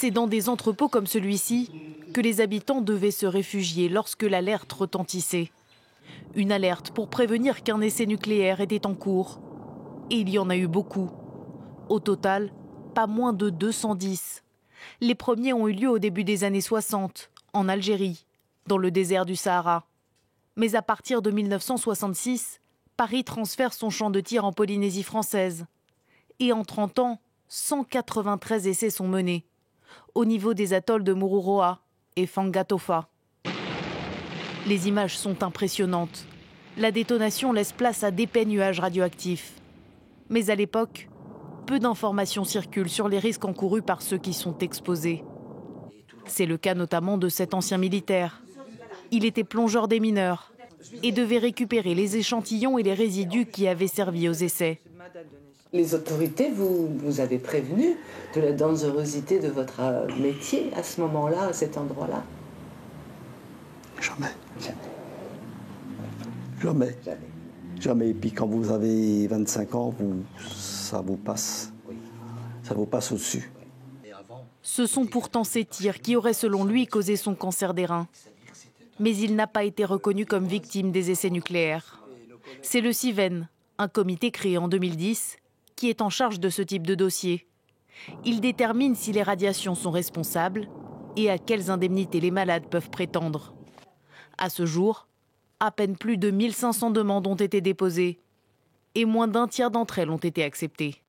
C'est dans des entrepôts comme celui-ci que les habitants devaient se réfugier lorsque l'alerte retentissait. Une alerte pour prévenir qu'un essai nucléaire était en cours. Et il y en a eu beaucoup. Au total, pas moins de 210. Les premiers ont eu lieu au début des années 60, en Algérie, dans le désert du Sahara. Mais à partir de 1966, Paris transfère son champ de tir en Polynésie française. Et en 30 ans, 193 essais sont menés, au niveau des atolls de Mururoa et Fangatofa. Les images sont impressionnantes. La détonation laisse place à d'épais nuages radioactifs. Mais à l'époque, peu d'informations circulent sur les risques encourus par ceux qui sont exposés. C'est le cas notamment de cet ancien militaire. Il était plongeur des mineurs et devait récupérer les échantillons et les résidus qui avaient servi aux essais. Les autorités vous avez prévenu de la dangerosité de votre métier à ce moment-là, à cet endroit-là? Jamais. Jamais. Et puis quand vous avez 25 ans, ça vous passe. Ça vous passe au-dessus. Ce sont pourtant ces tirs qui auraient selon lui causé son cancer des reins. Mais il n'a pas été reconnu comme victime des essais nucléaires. C'est le CIVEN, un comité créé en 2010, qui est en charge de ce type de dossier. Il détermine si les radiations sont responsables et à quelles indemnités les malades peuvent prétendre. À ce jour, à peine plus de 1500 demandes ont été déposées et moins d'un tiers d'entre elles ont été acceptées.